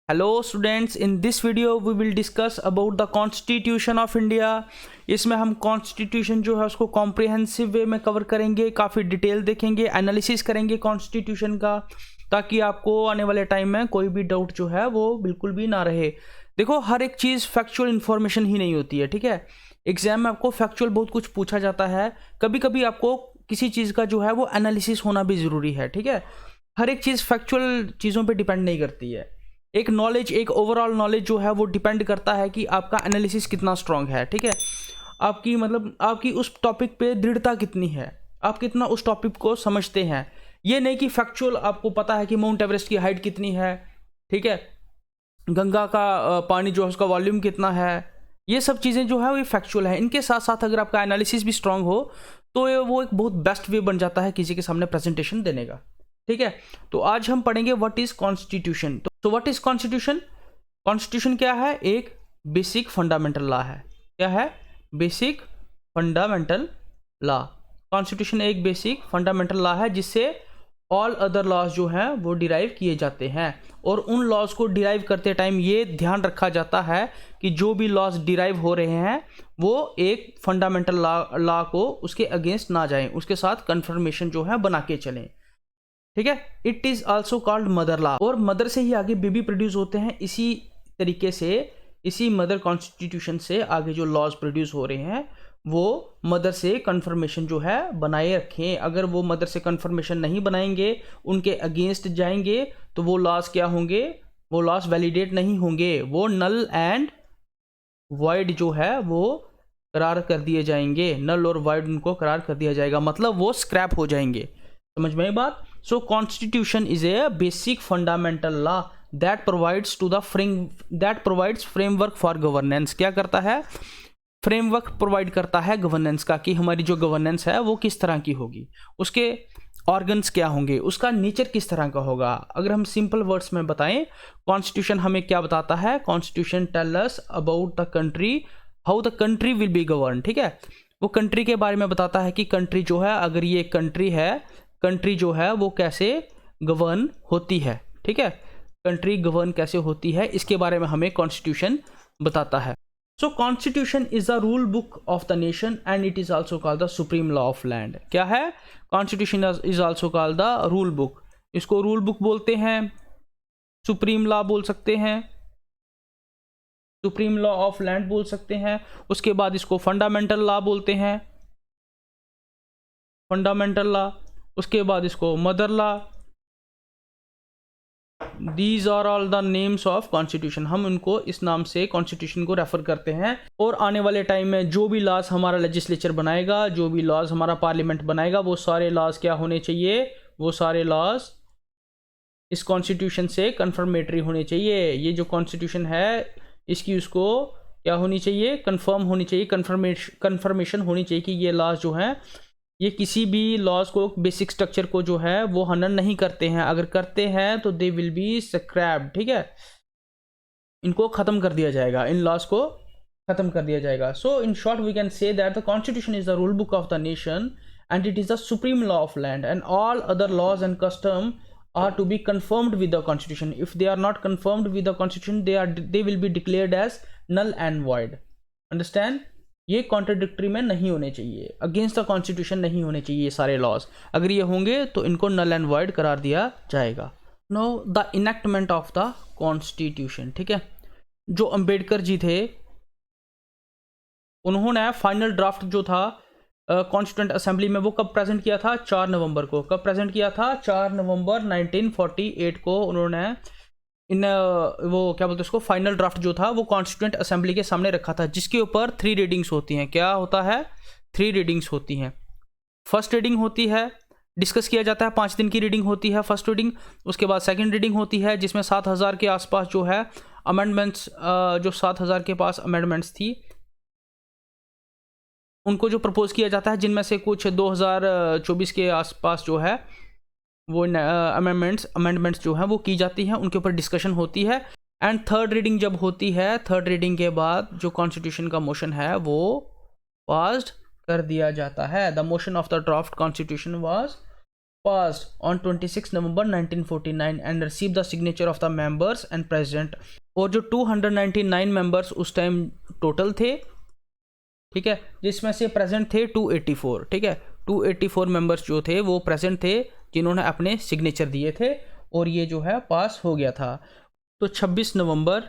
Hello students, in this video we will discuss about the constitution of India. इसमें हम constitution जो है उसको कॉम्प्रिहेंसिव वे में कवर करेंगे, काफ़ी डिटेल देखेंगे, एनालिसिस करेंगे कॉन्स्टिट्यूशन का, ताकि आपको आने वाले टाइम में कोई भी डाउट जो है वो बिल्कुल भी ना रहे। देखो, हर एक चीज़ फैक्चुअल इन्फॉर्मेशन ही नहीं होती है, ठीक है। एग्जाम में आपको फैक्चुअल बहुत कुछ पूछा जाता है, कभी कभी आपको किसी चीज़ का जो है वो एनालिसिस होना भी ज़रूरी है, ठीक है। हर एक चीज़ फैक्चुअल चीज़ों पे डिपेंड नहीं करती है। एक नॉलेज, एक ओवरऑल नॉलेज जो है वो डिपेंड करता है कि आपका एनालिसिस कितना स्ट्रांग है, ठीक है। आपकी मतलब आपकी उस टॉपिक पे दृढ़ता कितनी है, आप कितना उस टॉपिक को समझते हैं। ये नहीं कि फैक्चुअल आपको पता है कि माउंट एवरेस्ट की हाइट कितनी है, ठीक है, गंगा का पानी जो है उसका वॉल्यूम कितना है। ये सब चीज़ें जो है वो फैक्चुअल है। इनके साथ साथ अगर आपका एनालिसिस भी स्ट्रांग हो तो ये वो एक बहुत बेस्ट वे बन जाता है किसी के सामने प्रेजेंटेशन देने का, ठीक है। तो आज हम पढ़ेंगे व्हाट इज कॉन्स्टिट्यूशन। तो व्हाट इज कॉन्स्टिट्यूशन? कॉन्स्टिट्यूशन क्या है? एक बेसिक फंडामेंटल लॉ है। क्या है? Basic fundamental law. कॉन्स्टिट्यूशन एक बेसिक फंडामेंटल लॉ है जिससे ऑल अदर लॉज जो हैं वो डिराइव किए जाते हैं। और उन लॉज को डिराइव करते टाइम ये ध्यान रखा जाता है कि जो भी लॉज डिराइव हो रहे हैं वो एक फंडामेंटल लॉ को उसके अगेंस्ट ना जाएं, उसके साथ कन्फर्मेशन जो है बना के चलें, ठीक है। It is also called mother law. और मदर से ही आगे बेबी प्रोड्यूस होते हैं। इसी तरीके से, इसी मदर कॉन्स्टिट्यूशन से आगे जो लॉज प्रोड्यूस हो रहे हैं वो मदर से कन्फर्मेशन जो है बनाए रखें। अगर वो मदर से कन्फर्मेशन नहीं बनाएंगे, उनके अगेंस्ट जाएंगे, तो वो लॉज क्या होंगे? वो लॉज वैलिडेट नहीं होंगे, वो नल एंड वाइड जो है वो करार कर दिए जाएंगे। नल और वाइड उनको करार कर दिया जाएगा, मतलब वो स्क्रैप हो जाएंगे। समझ में आई बात? So constitution is a basic fundamental law that provides framework for governance. क्या करता है? फ्रेमवर्क प्रोवाइड करता है गवर्नेंस का, कि हमारी जो गवर्नेंस है वो किस तरह की होगी, उसके ऑर्गन्स क्या होंगे, उसका नेचर किस तरह का होगा। अगर हम सिंपल वर्ड्स में बताएं, कॉन्स्टिट्यूशन हमें क्या बताता है? Constitution tell us about the country, how the country will be govern, ठीक है। वो कंट्री के बारे में बताता है कि कंट्री जो है, अगर ये कंट्री है, कंट्री जो है वो कैसे गवर्न होती है, ठीक है। कंट्री गवर्न कैसे होती है, इसके बारे में हमें कॉन्स्टिट्यूशन बताता है। So constitution is the rule book of the nation and it is also called the supreme law of land. क्या है? Constitution is also called the rule book. इसको रूल बुक बोलते हैं, सुप्रीम लॉ बोल सकते हैं, सुप्रीम लॉ ऑफ लैंड बोल सकते हैं। उसके बाद इसको फंडामेंटल लॉ बोलते हैं, फंडामेंटल लॉ। उसके बाद इसको mother law. These are all the names of constitution. हम उनको इस नाम से कॉन्स्टिट्यूशन को रेफर करते हैं। और आने वाले टाइम में जो भी लॉज हमारा लेजिस्लेचर बनाएगा, जो भी लॉज हमारा पार्लियामेंट बनाएगा, वो सारे लॉज क्या होने चाहिए? वो सारे लॉज इस कॉन्स्टिट्यूशन से कन्फर्मेटरी होने चाहिए। ये जो कॉन्स्टिट्यूशन है इसकी उसको क्या होनी चाहिए? कन्फर्म होनी चाहिए, कन्फर्मेशन होनी चाहिए कि ये लॉज जो हैं ये किसी भी लॉज को, बेसिक स्ट्रक्चर को जो है वो हनन नहीं करते हैं। अगर करते हैं तो दे विल बी स्क्रैप्ड, ठीक है। इनको खत्म कर दिया जाएगा, इन लॉज को खत्म कर दिया जाएगा। So in short we can say that the constitution is the rule book of the nation and it is the supreme law of land and all other laws and custom are to be confirmed with the constitution. If they are not confirmed with the constitution, they will be declared as null and void. Understand? ये contradictory में नहीं होने चाहिए, against the constitution नहीं होने चाहिए ये सारे लॉज। अगर ये होंगे तो इनको नल एंड वॉइड करार दिया जाएगा। Know the enactment of the constitution, ठीक है। जो अंबेडकर जी थे उन्होंने फाइनल ड्राफ्ट जो था कॉन्स्टिट्यूंट असेंबली में वो कब प्रेजेंट किया था? 4 नवंबर को। कब प्रेजेंट किया था? 4 नवंबर 1948 को उन्होंने इन वो क्या बोलते हैं उसको, फाइनल ड्राफ्ट जो था वो कॉन्स्टिट्यूंट असेंबली के सामने रखा था, जिसके ऊपर 3 रीडिंग्स होती हैं। क्या होता है? 3 रीडिंग्स होती हैं। फर्स्ट रीडिंग होती है, डिस्कस किया जाता है, 5 दिन की रीडिंग होती है फर्स्ट रीडिंग। उसके बाद सेकंड रीडिंग होती है जिसमें 7000 के आसपास जो है अमेंडमेंट्स, जो 7000 के पास अमेंडमेंट्स थी उनको जो प्रपोज किया जाता है, जिनमें से कुछ 2024 के आसपास जो है वो अमेंडमेंट्स जो हैं वो की जाती हैं, उनके ऊपर डिस्कशन होती है। एंड थर्ड रीडिंग जब होती है, थर्ड रीडिंग के बाद जो कॉन्स्टिट्यूशन का मोशन है वो पास्ड कर दिया जाता है। The motion of the draft constitution was passed on 26 November 1949 and received the signature of the members and president। और जो 299 मेंबर्स उस टाइम टोटल थे, ठीक है, जिसमें से प्रेजेंट थे 284, ठीक है, 284 मेंबर्स जो थे वो प्रेजेंट थे जिन्होंने अपने सिग्नेचर दिए थे, और ये जो है पास हो गया था। तो 26 नवंबर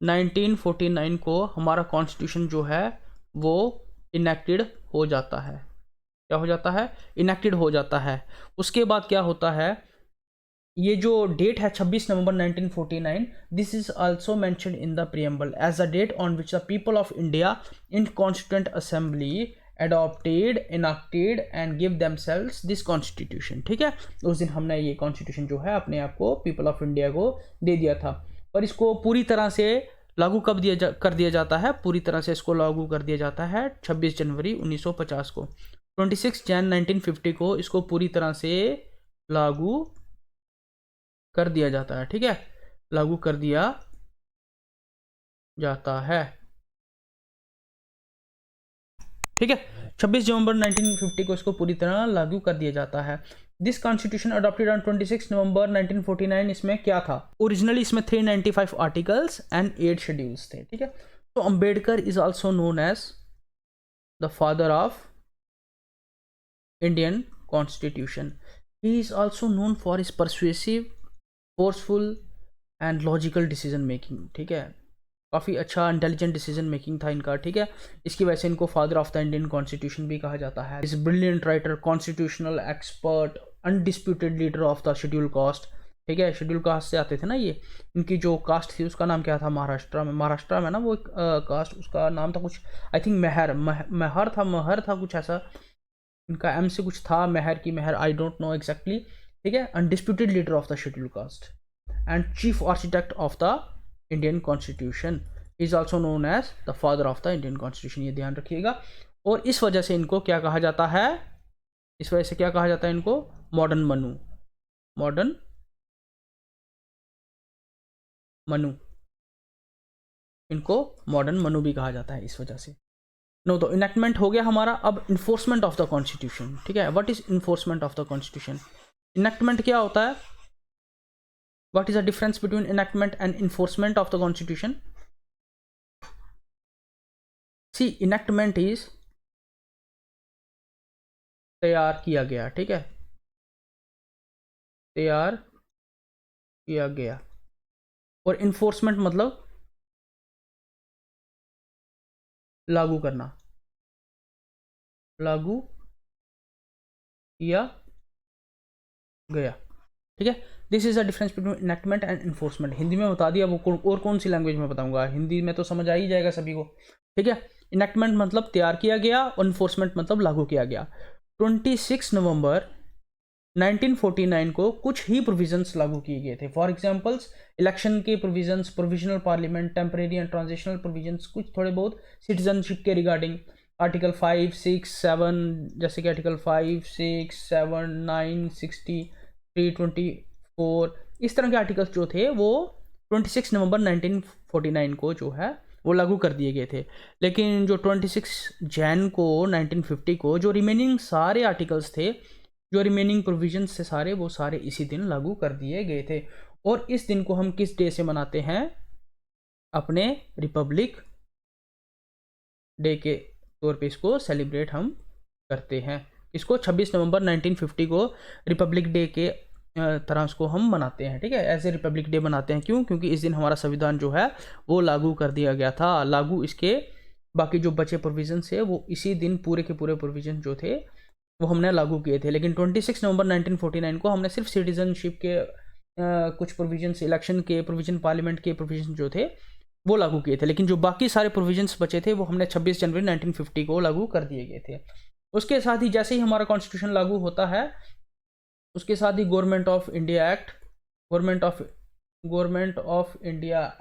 1949 को हमारा कॉन्स्टिट्यूशन जो है वो इनेक्टेड हो जाता है। क्या हो जाता है? इनेक्टेड हो जाता है। उसके बाद क्या होता है, ये जो डेट है 26 नवंबर 1949, this is also mentioned in the preamble as the date on which the people of India in constituent assembly adopted, enacted and give themselves this constitution। ठीक है, उस दिन हमने ये कॉन्स्टिट्यूशन जो है अपने आप को पीपल ऑफ इंडिया को दे दिया था। पर इसको पूरी तरह से लागू कब कर दिया जाता है? पूरी तरह से इसको लागू कर दिया जाता है 26 जनवरी 1950 को। 26 जन 1950 को इसको पूरी तरह से लागू कर दिया जाता है। ठीक है, लागू कर दिया जाता है। ठीक है, 26 नवंबर 1950 को इसको पूरी तरह लागू कर दिया जाता है। दिस कॉन्स्टिट्यूशन अडॉप्टेड ऑन 26 नवंबर 1949, इसमें क्या था? ओरिजिनली इसमें 395 आर्टिकल्स एंड 8 शेड्यूल्स थे। ठीक है, तो Ambedkar is also known as the father of Indian constitution. He is also known for his persuasive, forceful and logical decision making. ठीक है, काफ़ी अच्छा इंटेलिजेंट डिसीजन मेकिंग था इनका। ठीक है, इसकी वजह से इनको father of the Indian constitution भी कहा जाता है। इस brilliant writer, constitutional expert, undisputed leader of the schedule cast. ठीक है, शेड्यूल कास्ट से आते थे ना ये। इनकी जो कास्ट थी उसका नाम क्या था? महाराष्ट्र में ना वो एक कास्ट, उसका नाम था कुछ, आई थिंक महर था कुछ ऐसा, इनका एम से कुछ था, महर की Mahar, I don't know exactly. ठीक है, undisputed leader of the schedule caste and chief architect of the Indian constitution, is also known as the father of the Indian constitution. ये ध्यान रखिएगा। और इस वजह से इनको क्या कहा जाता है? इस वजह से क्या कहा जाता है इनको? मॉडर्न मनु, इनको मॉडर्न मनु भी कहा जाता है इस वजह से। नो, तो इनेक्टमेंट हो गया हमारा। अब इन्फोर्समेंट ऑफ द कॉन्स्टिट्यूशन। ठीक है, what is enforcement of the constitution? Enactment क्या होता है? What is the difference between enactment and enforcement of the constitution? See, enactment is तैयार किया गया। ठीक है, तैयार किया गया। और enforcement मतलब लागू करना, लागू किया गया। ठीक है, this is the difference between enactment and enforcement. Hindi में बता दिया, वो और कौन सी लैंग्वेज में बताऊंगा? हिंदी में तो समझ आ ही जाएगा सभी को। ठीक है, इनेक्टमेंट मतलब तैयार किया गया और इन्फोर्समेंट मतलब लागू किया गया। 26 नवंबर 1949 को कुछ ही प्रोविजंस लागू किए गए थे। फॉर एग्जांपल्स, इलेक्शन के provisions, provisional parliament, temporary and transitional provisions, कुछ थोड़े बहुत सिटीजनशिप के रिगार्डिंग, आर्टिकल 5, 6, 7, जैसे कि आर्टिकल 5, 6, 7, 9, 60, 324, इस तरह के आर्टिकल्स जो थे वो 26 नवंबर 1949 को जो है वो लागू कर दिए गए थे। लेकिन जो 26 जैन को 1950 को जो रिमेनिंग सारे आर्टिकल्स थे, जो रिमेनिंग प्रोविजंस थे सारे, वो सारे इसी दिन लागू कर दिए गए थे। और इस दिन को हम किस डे से मनाते हैं? अपने रिपब्लिक डे के तौर पे इसको सेलिब्रेट हम करते हैं। इसको 26 नवंबर 1950 को रिपब्लिक डे के तरह उसको हम मनाते हैं। ठीक है, एज ए रिपब्लिक डे मनाते हैं। क्यों? क्योंकि इस दिन हमारा संविधान जो है वो लागू कर दिया गया था। लागू इसके बाकी जो बचे प्रोविजन है वो इसी दिन पूरे के पूरे प्रोविजन जो थे वो हमने लागू किए थे। लेकिन 26 नवंबर 1949 को हमने सिर्फ सिटीजनशिप के कुछ प्रोविजंस, इलेक्शन के प्रोविजन, पार्लियामेंट के प्रोविजन जो थे वो लागू किए थे। लेकिन जो बाकी सारे प्रोविजंस बचे थे वो हमने 26 जनवरी 1950 को लागू कर दिए गए थे। उसके साथ ही जैसे ही हमारा कॉन्स्टिट्यूशन लागू होता है, उसके साथ ही गवर्नमेंट ऑफ इंडिया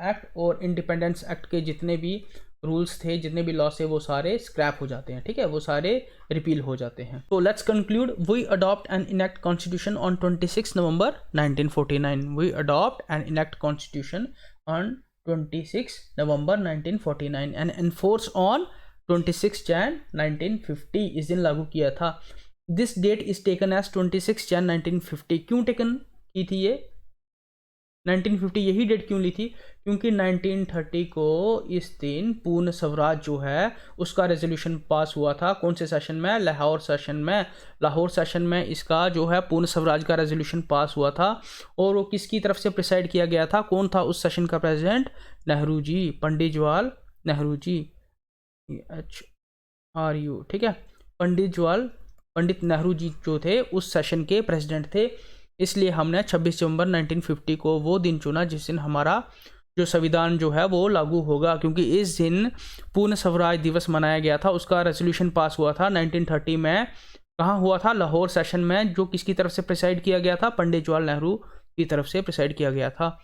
एक्ट और इंडिपेंडेंस एक्ट के जितने भी रूल्स थे, जितने भी लॉ थे, वो सारे स्क्रैप हो जाते हैं। ठीक है, वो सारे रिपील हो जाते हैं। तो let's conclude, we adopt and enact constitution on 26 November 1949। We adopt and enact constitution on 26 November 1949 and enforce on 26 Jan 1950। इस दिन लागू किया था। This date is taken as 26 Jan 1950। क्यों टेकन की थी ये 1950, यही डेट क्यों ली थी? क्योंकि 1930 को इस दिन पूर्ण स्वराज जो है उसका रेजोल्यूशन पास हुआ था। कौन से सेशन में? लाहौर सेशन में। लाहौर सेशन में इसका जो है पूर्ण स्वराज का रेजोल्यूशन पास हुआ था। और वो किसकी तरफ से प्रिसाइड किया गया था? कौन था उस सेशन का प्रेसिडेंट? नेहरू जी, पंडित जवाहरलाल नेहरू जी, HRU, ठीक है। पंडित नेहरू जी जो थे उस सेशन के प्रेसिडेंट थे। इसलिए हमने 26 नवंबर 1950 को वो दिन चुना जिस दिन हमारा जो संविधान जो है वो लागू होगा, क्योंकि इस दिन पूर्ण स्वराज दिवस मनाया गया था। उसका रेजोल्यूशन पास हुआ था 1930 में। कहाँ हुआ था? लाहौर सेशन में, जो किसकी तरफ से प्रिसाइड किया गया था? पंडित जवाहरलाल नेहरू की तरफ से प्रिसाइड किया गया था।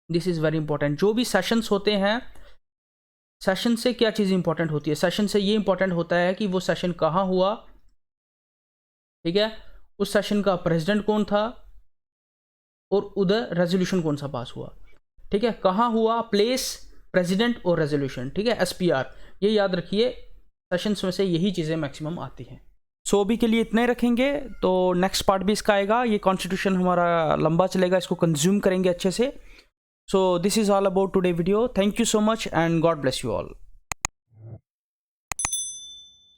This is very important. जो भी सेशंस होते हैं, सेशन से क्या चीज़ इंपॉर्टेंट होती है? सेशन से ये इंपॉर्टेंट होता है कि वो सेशन कहाँ हुआ, ठीक है, उस सेशन का प्रेसिडेंट कौन था और उधर रेजोल्यूशन कौन सा पास हुआ, ठीक है। कहाँ हुआ, प्लेस, प्रेसिडेंट और रेजोल्यूशन, ठीक है, SPR, ये याद रखिए। सेशंस में से यही चीज़ें मैक्सिमम आती हैं। सो अभी के लिए इतने ही रखेंगे, तो नेक्स्ट पार्ट भी इसका आएगा। ये कॉन्स्टिट्यूशन हमारा लंबा चलेगा, इसको कंज्यूम करेंगे अच्छे से। So this is all about today video. Thank you so much and God bless you all.